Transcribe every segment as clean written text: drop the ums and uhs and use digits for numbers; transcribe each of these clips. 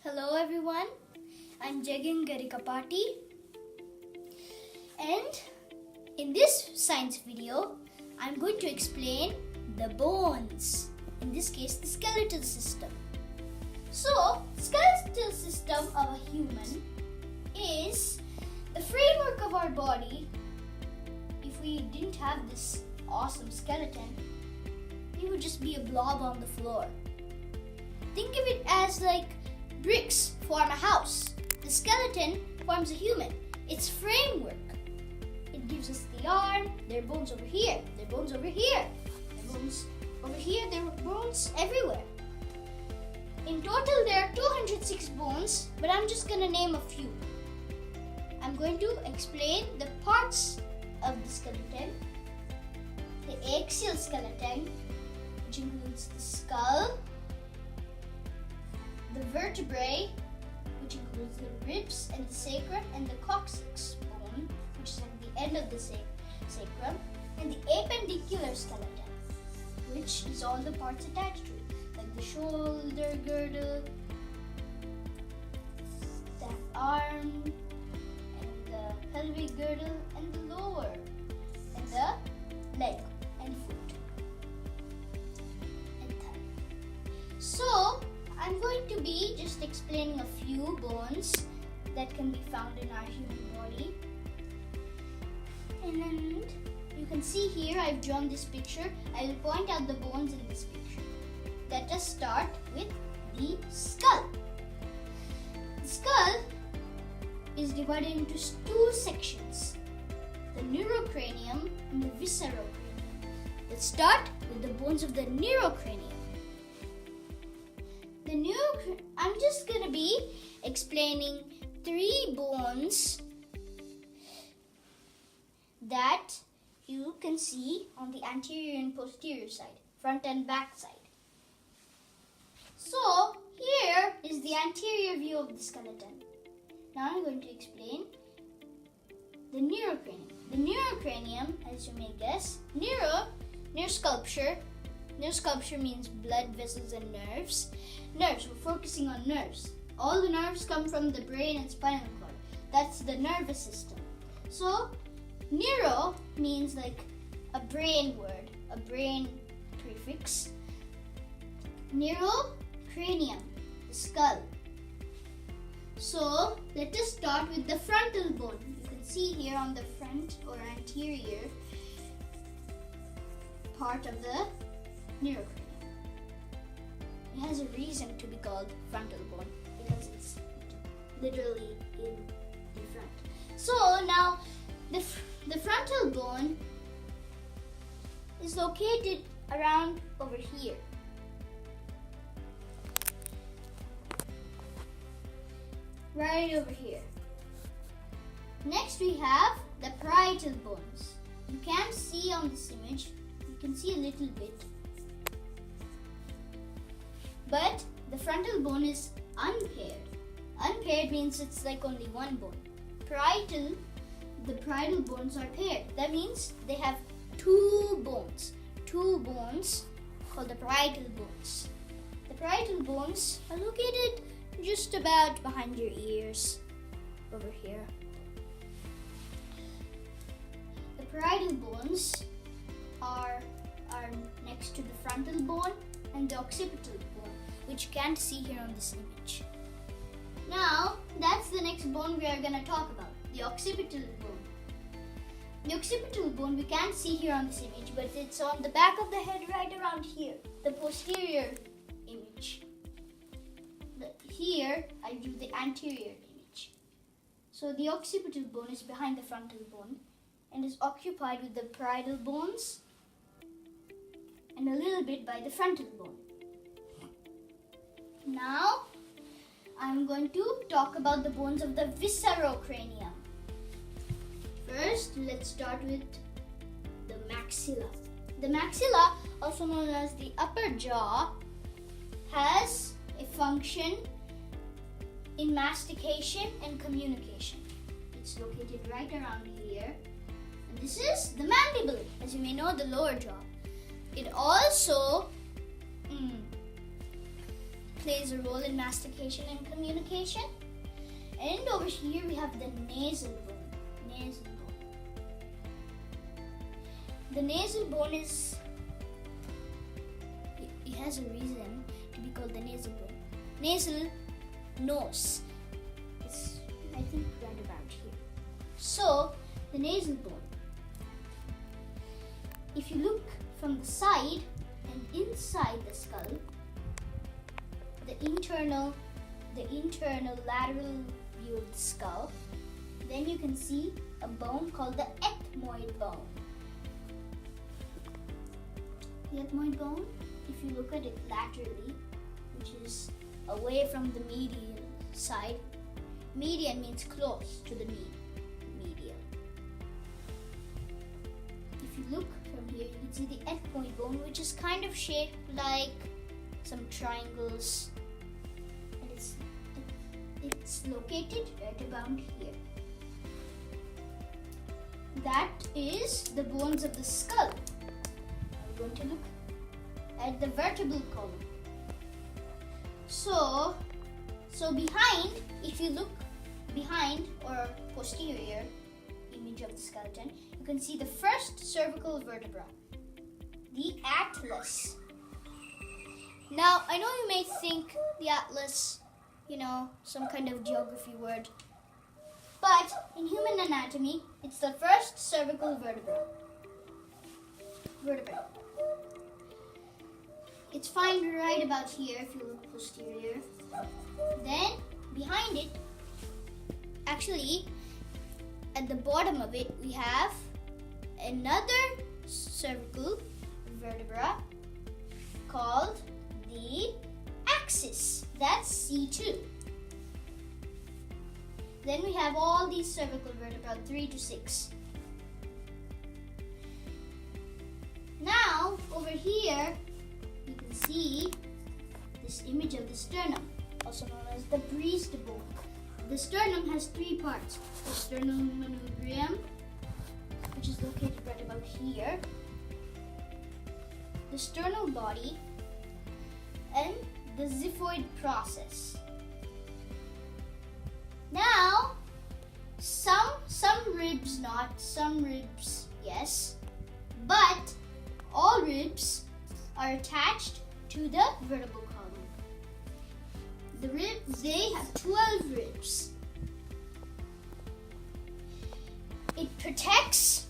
Hello everyone, I'm Jagan Garikapati, and in this science video I'm going to explain the bones, in this case the skeletal system. So, skeletal system of a human is the framework of our body. If we didn't have this awesome skeleton, we would just be a blob on the floor. Think of it as like bricks form a house. The skeleton forms a human. Its framework. It gives us the arm, their bones over here, their bones over here, their bones over here, their bones everywhere. In total there are 206 bones, but I'm just going to name a few. I'm going to explain the parts of the skeleton. The axial skeleton, which includes the skull, the vertebrae, which includes the ribs and the sacrum, and the coccyx bone, which is at the end of the sacrum, and the appendicular skeleton, which is all the parts attached to it, like the shoulder girdle, the arm, and the pelvic girdle, and the lower, and the leg and foot, and thigh. So, I'm going to be just explaining a few bones that can be found in our human body. And you can see here I've drawn this picture. I will point out the bones in this picture. Let us start with the skull. The skull is divided into two sections, the neurocranium and the viscerocranium. Let's start with the bones of the neurocranium. I'm just going to be explaining three bones that you can see on the anterior and posterior side, front and back side. So, here is the anterior view of the skeleton. Now I'm going to explain the neurocranium. The neurocranium, as you may guess, near sculpture. Nerve sculpture means blood vessels and nerves. Nerves, we're focusing on nerves. All the nerves come from the brain and spinal cord. That's the nervous system. So, neuro means like a brain word, a brain prefix. Neurocranium, the skull. So, let us start with the frontal bone. You can see here on the front or anterior part of the neurocranium. It has a reason to be called frontal bone because it's literally in the front. So now the frontal bone is located around over here. Right over here. Next we have the parietal bones. You can't see on this image. You can see a little bit. But the frontal bone is unpaired. Unpaired means it's like only one bone. The parietal bones are paired. That means they have two bones. Two bones called the parietal bones. The parietal bones are located just about behind your ears, over here. The parietal bones are next to the frontal bone and the occipital bone, which you can't see here on this image. Now, that's the next bone we are going to talk about, the occipital bone. The occipital bone we can't see here on this image, but it's on the back of the head right around here, the posterior image. Here, I drew the anterior image. So the occipital bone is behind the frontal bone and is occupied with the parietal bones and a little bit by the frontal bone. Now, I'm going to talk about the bones of the viscerocranium. First, let's start with the maxilla. The maxilla, also known as the upper jaw, has a function in mastication and communication. It's located right around here. And this is the mandible, as you may know, the lower jaw. It also plays a role in mastication and communication. And over here we have the nasal bone. Nasal bone. The nasal bone is, it has a reason to be called the nasal bone. Nasal, nose. It's, I think, right about here. So, the nasal bone. If you look from the side and inside the skull, the internal lateral view of the skull, then you can see a bone called the ethmoid bone. The ethmoid bone, if you look at it laterally, which is away from the median side, median means close to the median. If you look from here, you can see the ethmoid bone, which is kind of shaped like some triangles, and it's located right about here. That is the bones of the skull. I'm going to look at the vertebral column. So behind, if you look behind or posterior image of the skeleton, you can see the first cervical vertebra, the atlas. Now, I know you may think the atlas, some kind of geography word, but in human anatomy, it's the first cervical vertebra. It's found right about here if you look posterior. Then, behind it, actually, at the bottom of it, we have another cervical vertebra called the axis. That's C2. Then we have all these cervical vertebrae, 3 to 6. Now, over here, you can see this image of the sternum, also known as the breast bone. The sternum has 3 parts. The sternum manubrium, which is located right about here, the sternal body, and the xiphoid process. Now, some ribs not, some ribs yes, but all ribs are attached to the vertebral column. The ribs, they have 12 ribs. It protects,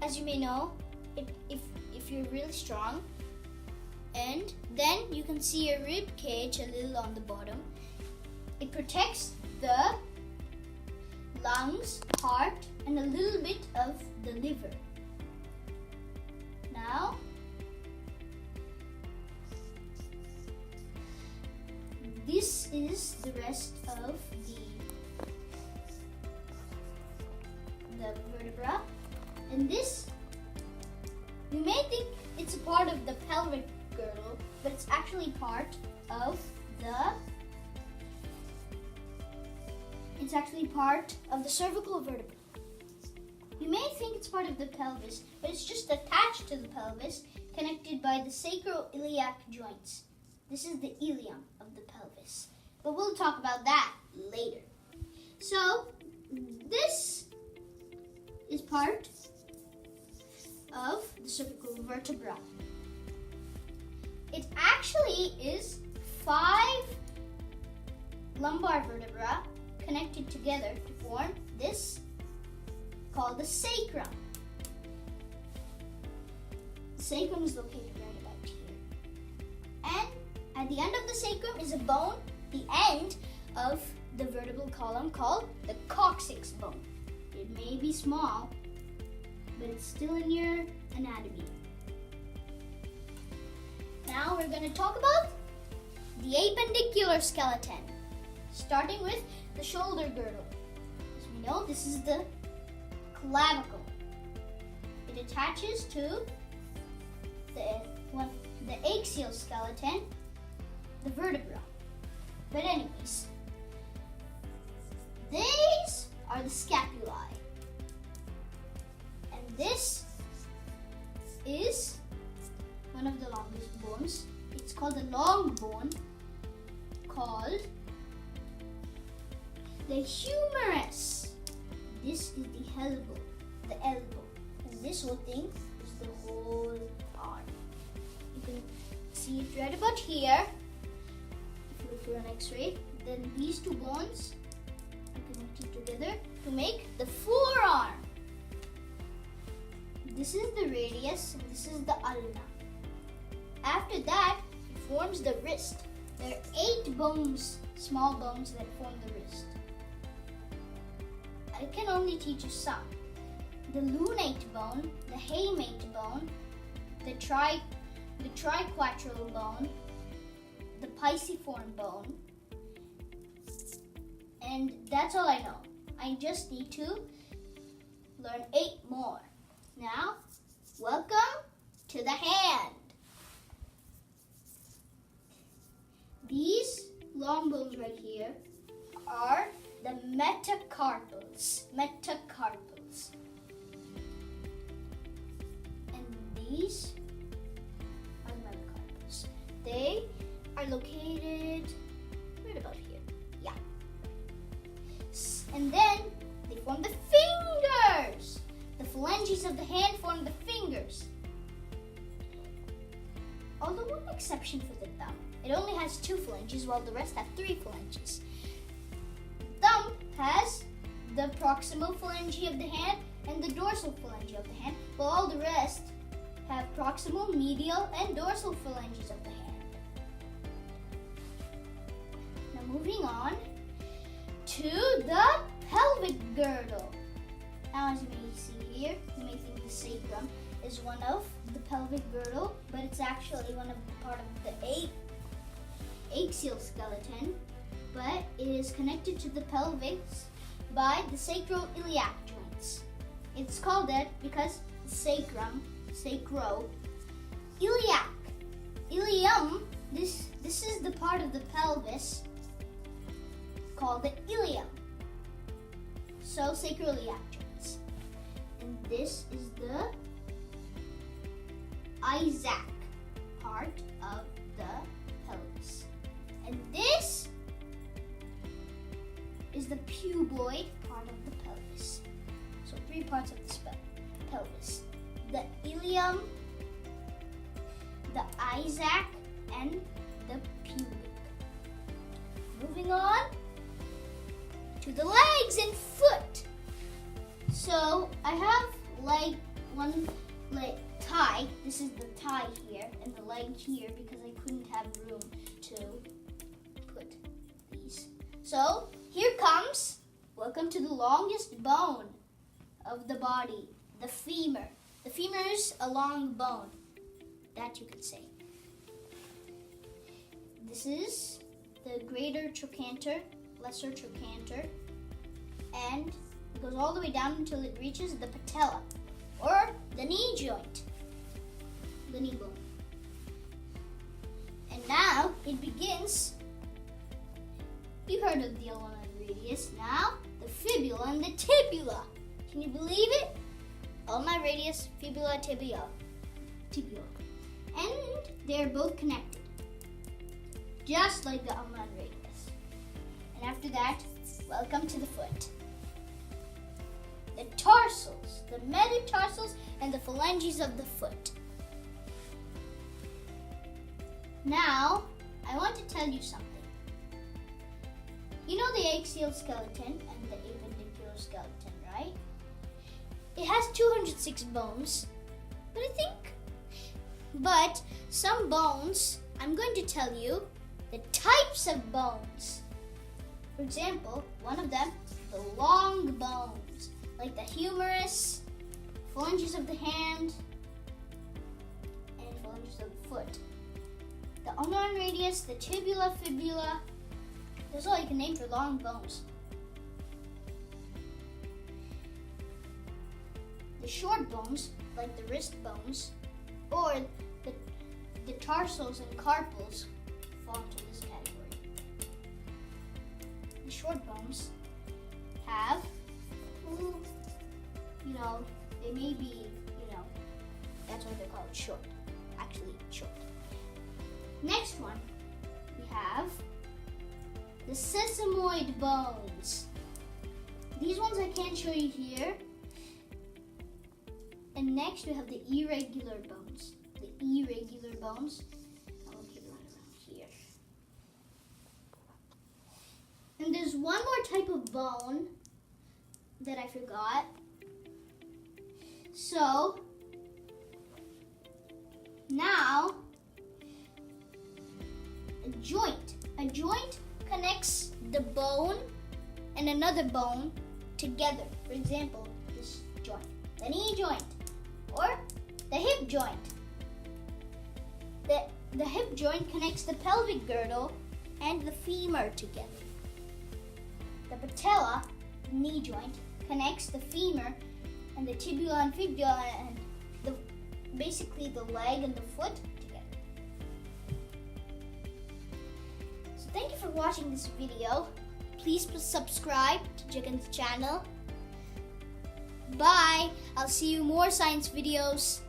as you may know, if you're really strong. And then you can see a rib cage a little on the bottom. It protects the lungs, heart, and a little bit of the liver. Now, this is the rest of the vertebra. And this, you may think it's a part of the pelvic girdle, but it's actually part of the cervical vertebra. You may think it's part of the pelvis, but it's just attached to the pelvis, connected by the sacroiliac joints. This is the ilium of the pelvis, but we'll talk about that later. So, this is part of the cervical vertebra. It actually is 5 lumbar vertebrae connected together to form this called the sacrum. The sacrum is located right about here. And at the end of the sacrum is a bone, the end of the vertebral column, called the coccyx bone. It may be small, but it's still in your anatomy. Now we're going to talk about the appendicular skeleton, starting with the shoulder girdle. As we know, this is the clavicle. It attaches to the axial skeleton, the vertebra. But anyways, these are the scapulae. And this is one of the longest bones. It's called the long bone. called the humerus. This is the elbow. And this whole thing is the whole arm. You can see it right about here. If you look through an X-ray, then these two bones are connected together to make the forearm. This is the radius and this is the ulna. After that, it forms the wrist. There are 8 bones, small bones that form the wrist. I can only teach you some. The lunate bone, the hamate bone, the triquetral bone, the pisiform bone, and that's all I know. I just need to learn 8 more. Now, welcome to the hand. These long bones right here are the metacarpals. And these are the metacarpals. They are located right about here. Yeah. And then they form the fingers. The phalanges of the hand form the fingers. Although one exception for the thumb. It only has 2 phalanges while the rest have 3 phalanges. The thumb has the proximal phalange of the hand and the dorsal phalange of the hand, while all the rest have proximal, medial, and dorsal phalanges of the hand. Now moving on to the pelvic girdle. Now as you may see here, you may think the sacrum is one of the pelvic girdle, but it's actually one of the part of the axial skeleton, but it is connected to the pelvis by the sacroiliac joints. It's called that because the iliac, ilium, this is the part of the pelvis called the ilium. So sacroiliac joints. And this is the Isaac part of the pelvis. And this is the puboid part of the pelvis. So 3 parts of the pelvis. The ilium, the Isaac, and the pubic. Moving on to the legs and foot. So I have one leg thigh. This is the thigh here and the leg here because I couldn't have room to put these. So here comes, welcome to the longest bone of the body, the femur. The femur is a long bone, that you could say. This is the greater trochanter, lesser trochanter, and it goes all the way down until it reaches the patella, or the knee joint, the knee bone. And now it begins. You heard of the ulnar radius. Now the fibula and the tibula. Can you believe it? Ulnar radius, fibula, tibia. And they're both connected, just like the ulnar radius. And after that, welcome to the foot. The tarsals, the metatarsals, and the phalanges of the foot. Now, I want to tell you something. You know the axial skeleton and the appendicular skeleton, right? It has 206 bones, but some bones, I'm going to tell you the types of bones. For example, one of them, the long bones, like the humerus, phalanges of the hand, and phalanges of the foot. The ulnar radius, the tibula, fibula, that's all you can name for long bones. The short bones, like the wrist bones, or the tarsals and carpals, fall into this category. The short bones have, they may be, that's why they're called short. Actually, short. Next one, we have the sesamoid bones. These ones I can't show you here. And next we have the irregular bones. The irregular bones. I'll look it right around here. And there's one more type of bone that I forgot. So now a joint. A joint connects the bone and another bone together. For example, this joint, the knee joint, or the hip joint. The hip joint connects the pelvic girdle and the femur together. The patella, the knee joint, connects the femur and the tibula and fibula and basically the leg and the foot together. So thank you for watching this video. Please subscribe to Jagan's channel. Bye. I'll see you more science videos